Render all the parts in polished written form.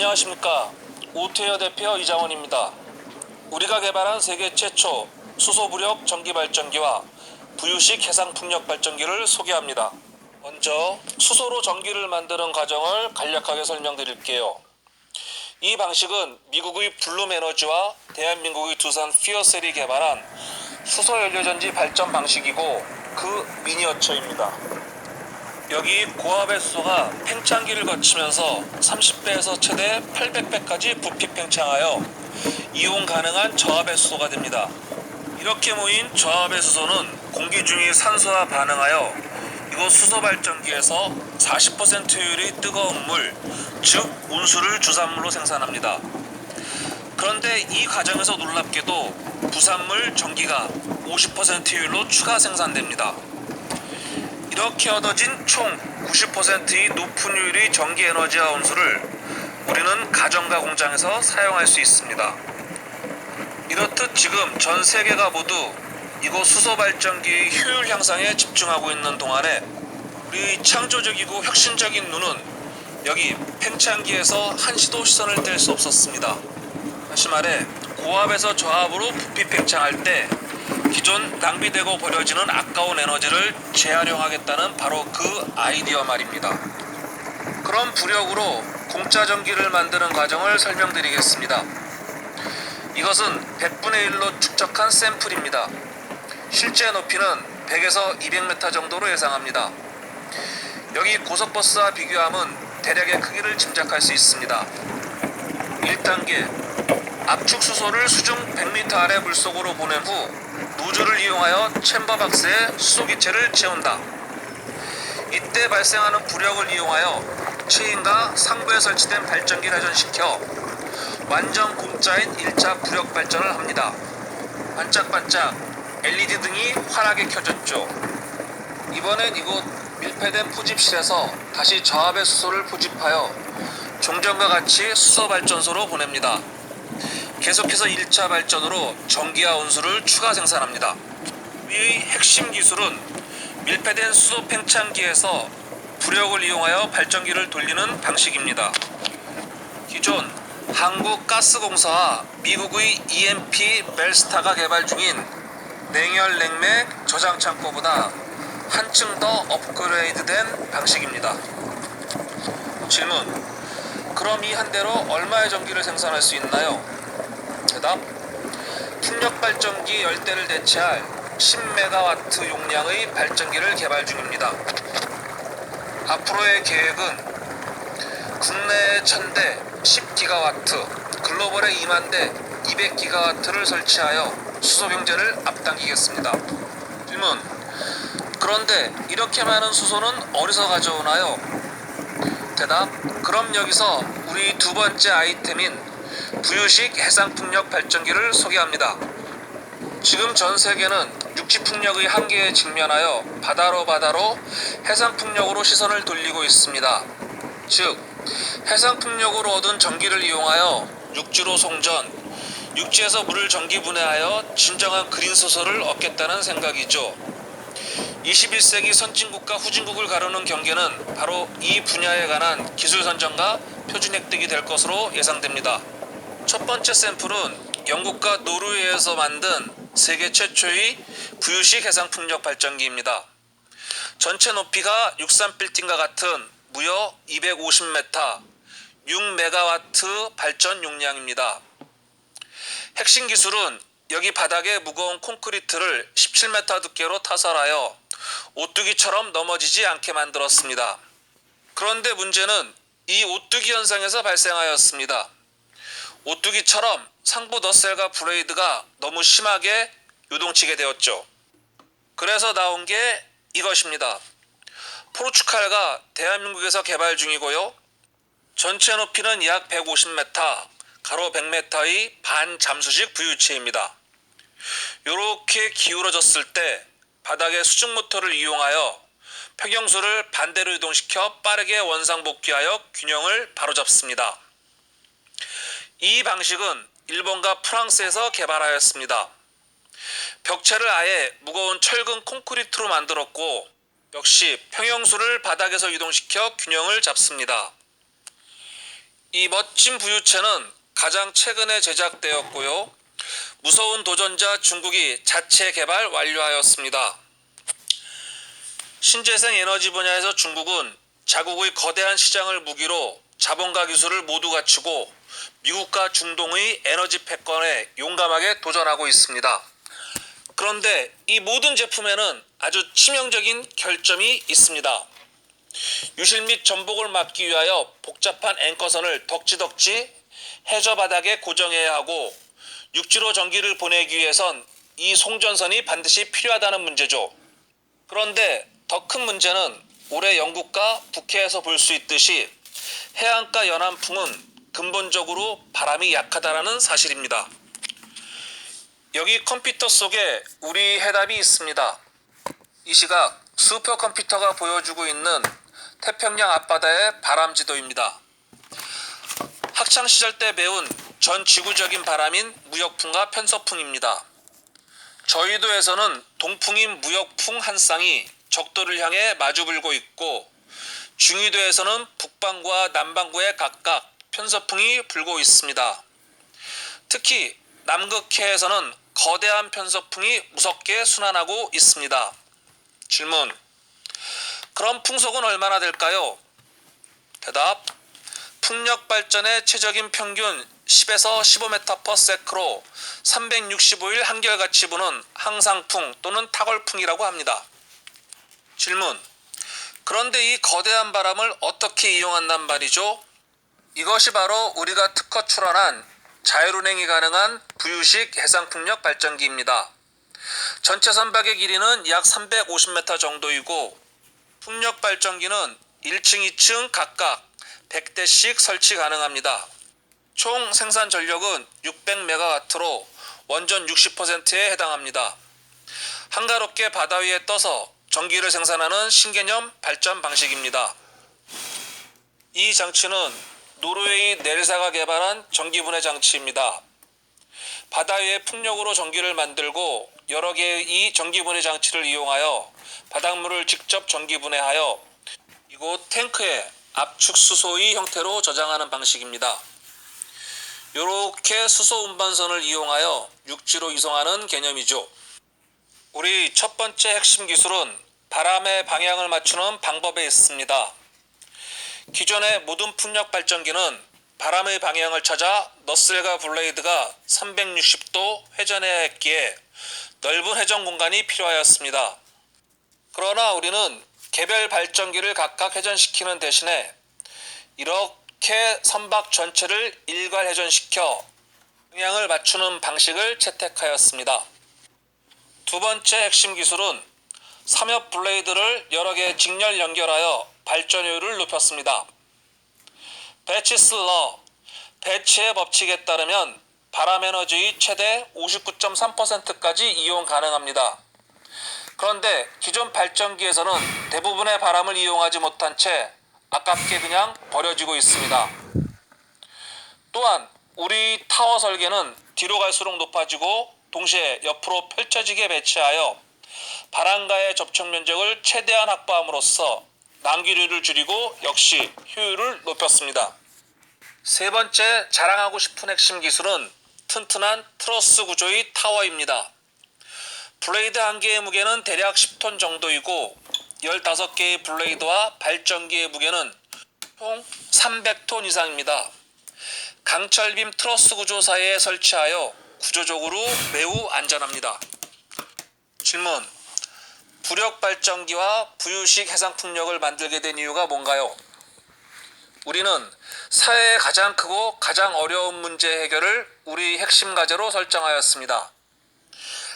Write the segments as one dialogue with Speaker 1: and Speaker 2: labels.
Speaker 1: 안녕하십니까. 오태여 대표 이장원입니다. 우리가 개발한 세계 최초 수소부력 전기발전기와 부유식 해상풍력 발전기를 소개합니다. 먼저 수소로 전기를 만드는 과정을 간략하게 설명드릴게요. 이 방식은 미국의 블룸에너지와 대한민국의 두산 피어셀이 개발한 수소연료전지 발전 방식이고 그 미니어처입니다. 여기 고압의 수소가 팽창기를 거치면서 30배에서 최대 800배까지 부피 팽창하여 이용 가능한 저압의 수소가 됩니다. 이렇게 모인 저압의 수소는 공기 중의 산소와 반응하여 이곳 수소 발전기에서 40%율의 뜨거운 물, 즉 온수를 주산물로 생산합니다. 그런데 이 과정에서 놀랍게도 부산물 전기가 50%율로 추가 생산됩니다. 이렇게 얻어진 총 90%의 높은 효율의 전기 에너지와 온수를 우리는 가정과 공장에서 사용할 수 있습니다. 이렇듯 지금 전 세계가 모두 이곳 수소 발전기의 효율 향상에 집중하고 있는 동안에 우리의 창조적이고 혁신적인 눈은 여기 팽창기에서 한시도 시선을 뗄 수 없었습니다. 다시 말해 고압에서 저압으로 부피 팽창할 때 기존 낭비되고 버려지는 아까운 에너지를 재활용하겠다는 바로 그 아이디어 말입니다. 그럼 부력으로 공짜 전기를 만드는 과정을 설명드리겠습니다. 이것은 100분의 1로 축적한 샘플입니다. 실제 높이는 100에서 200m 정도로 예상합니다. 여기 고속버스와 비교하면 대략의 크기를 짐작할 수 있습니다. 1단계 압축 수소를 수중 100m 아래 물속으로 보낸 후 노즐을 이용하여 챔버박스에 수소기체를 채운다. 이때 발생하는 부력을 이용하여 체인과 상부에 설치된 발전기를 회전시켜 완전 공짜인 1차 부력 발전을 합니다. 반짝반짝 LED 등이 환하게 켜졌죠. 이번엔 이곳 밀폐된 포집실에서 다시 저압의 수소를 포집하여 종전과 같이 수소 발전소로 보냅니다. 계속해서 1차 발전으로 전기와 온수를 추가 생산합니다. 우리의 핵심 기술은 밀폐된 수소 팽창기에서 부력을 이용하여 발전기를 돌리는 방식입니다. 기존 한국가스공사와 미국의 EMP 벨스타가 개발 중인 냉열 냉매 저장 창고보다 한층 더 업그레이드된 방식입니다. 질문: 그럼 이 한 대로 얼마의 전기를 생산할 수 있나요? 대답: 풍력 발전기 10대를 대체할 10메가와트 용량의 발전기를 개발 중입니다. 앞으로의 계획은 국내에 1000대 10기가와트, 글로벌에 2만대 200기가와트를 설치하여 수소 경제를 앞당기겠습니다. 질문: 그런데 이렇게 많은 수소는 어디서 가져오나요? 대답: 그럼 여기서 우리 두 번째 아이템인 부유식 해상풍력 발전기를 소개합니다. 지금 전 세계는 육지풍력의 한계에 직면하여 바다로 해상풍력으로 시선을 돌리고 있습니다. 즉, 해상풍력으로 얻은 전기를 이용하여 육지로 송전, 육지에서 물을 전기 분해하여 진정한 그린 수소를 얻겠다는 생각이죠. 21세기 선진국과 후진국을 가르는 경계는 바로 이 분야에 관한 기술 선정과 표준 획득이 될 것으로 예상됩니다. 첫 번째 샘플은 영국과 노르웨이에서 만든 세계 최초의 부유식 해상풍력 발전기입니다. 전체 높이가 63빌딩과 같은 무려 250m, 6메가와트 발전 용량입니다. 핵심 기술은 여기 바닥에 무거운 콘크리트를 17m 두께로 타설하여 오뚜기처럼 넘어지지 않게 만들었습니다. 그런데 문제는 이 오뚜기 현상에서 발생하였습니다. 오뚜기처럼 상부 넛셀과 브레이드가 너무 심하게 요동치게 되었죠. 그래서 나온 게 이것입니다. 포르투갈과 대한민국에서 개발 중이고요. 전체 높이는 약 150m, 가로 100m의 반잠수식 부유체입니다. 이렇게 기울어졌을 때 바닥에 수중 모터를 이용하여 평형수를 반대로 이동시켜 빠르게 원상복귀하여 균형을 바로잡습니다. 이 방식은 일본과 프랑스에서 개발하였습니다. 벽체를 아예 무거운 철근 콘크리트로 만들었고 역시 평형수를 바닥에서 이동시켜 균형을 잡습니다. 이 멋진 부유체는 가장 최근에 제작되었고요. 무서운 도전자 중국이 자체 개발 완료하였습니다. 신재생 에너지 분야에서 중국은 자국의 거대한 시장을 무기로 자본과 기술을 모두 갖추고 미국과 중동의 에너지 패권에 용감하게 도전하고 있습니다. 그런데 이 모든 제품에는 아주 치명적인 결점이 있습니다. 유실 및 전복을 막기 위하여 복잡한 앵커선을 덕지덕지 해저 바닥에 고정해야 하고 육지로 전기를 보내기 위해선 이 송전선이 반드시 필요하다는 문제죠. 그런데 더 큰 문제는 올해 영국과 북해에서 볼 수 있듯이 해안가 연안풍은 근본적으로 바람이 약하다는 사실입니다. 여기 컴퓨터 속에 우리 해답이 있습니다. 이 시각 슈퍼컴퓨터가 보여주고 있는 태평양 앞바다의 바람 지도입니다. 학창시절 때 배운 전 지구적인 바람인 무역풍과 편서풍입니다. 저희도에서는 동풍인 무역풍 한 쌍이 적도를 향해 마주 불고 있고 중위도에서는 북반구와 남반구에 각각 편서풍이 불고 있습니다. 특히 남극해에서는 거대한 편서풍이 무섭게 순환하고 있습니다. 질문: 그럼 풍속은 얼마나 될까요? 대답: 풍력 발전의 최적인 평균 10에서 15m/s로 365일 한결같이 부는 항상풍 또는 타걸풍이라고 합니다. 질문: 그런데 이 거대한 바람을 어떻게 이용한단 말이죠? 이것이 바로 우리가 특허 출원한 자율운행이 가능한 부유식 해상풍력 발전기입니다. 전체 선박의 길이는 약 350m 정도이고 풍력 발전기는 1층, 2층 각각 100대씩 설치 가능합니다. 총 생산 전력은 600MW로 원전 60%에 해당합니다. 한가롭게 바다 위에 떠서 전기를 생산하는 신개념 발전 방식입니다. 이 장치는 노르웨이 넬사가 개발한 전기분해 장치입니다. 바다 위에 풍력으로 전기를 만들고 여러 개의 이 전기분해 장치를 이용하여 바닷물을 직접 전기분해하여 이곳 탱크에 압축 수소의 형태로 저장하는 방식입니다. 이렇게 수소 운반선을 이용하여 육지로 이송하는 개념이죠. 우리 첫 번째 핵심 기술은 바람의 방향을 맞추는 방법에 있습니다. 기존의 모든 풍력 발전기는 바람의 방향을 찾아 너슬과 블레이드가 360도 회전해야 했기에 넓은 회전 공간이 필요하였습니다. 그러나 우리는 개별 발전기를 각각 회전시키는 대신에 이렇게 선박 전체를 일괄 회전시켜 방향을 맞추는 방식을 채택하였습니다. 두 번째 핵심 기술은 삼엽 블레이드를 여러 개 직렬 연결하여 발전효율을 높였습니다. 배치스 러, 배치의 법칙에 따르면 바람 에너지의 최대 59.3%까지 이용 가능합니다. 그런데 기존 발전기에서는 대부분의 바람을 이용하지 못한 채 아깝게 그냥 버려지고 있습니다. 또한 우리 타워 설계는 뒤로 갈수록 높아지고 동시에 옆으로 펼쳐지게 배치하여 바람과의 접촉 면적을 최대한 확보함으로써 낭기류를 줄이고 역시 효율을 높였습니다. 세 번째 자랑하고 싶은 핵심 기술은 튼튼한 트러스 구조의 타워입니다. 블레이드 한 개의 무게는 대략 10톤 정도이고 15개의 블레이드와 발전기의 무게는 총 300톤 이상입니다. 강철빔 트러스 구조 사이에 설치하여 구조적으로 매우 안전합니다. 질문: 부력 발전기와 부유식 해상풍력을 만들게 된 이유가 뭔가요? 우리는 사회의 가장 크고 가장 어려운 문제 해결을 우리 핵심 과제로 설정하였습니다.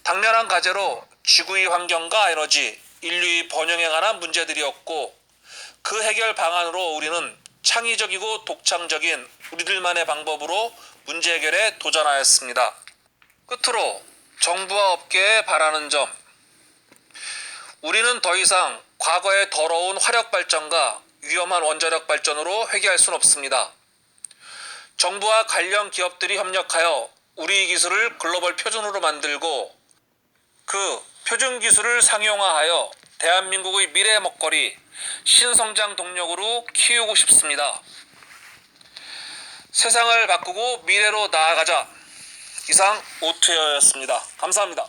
Speaker 1: 당연한 과제로 지구의 환경과 에너지, 인류의 번영에 관한 문제들이었고 그 해결 방안으로 우리는 창의적이고 독창적인 우리들만의 방법으로 문제 해결에 도전하였습니다. 끝으로 정부와 업계에 바라는 점: 우리는 더 이상 과거의 더러운 화력 발전과 위험한 원자력 발전으로 회귀할 수는 없습니다. 정부와 관련 기업들이 협력하여 우리 기술을 글로벌 표준으로 만들고 그 표준 기술을 상용화하여 대한민국의 미래 먹거리, 신성장 동력으로 키우고 싶습니다. 세상을 바꾸고 미래로 나아가자. 이상 오투어였습니다. 감사합니다.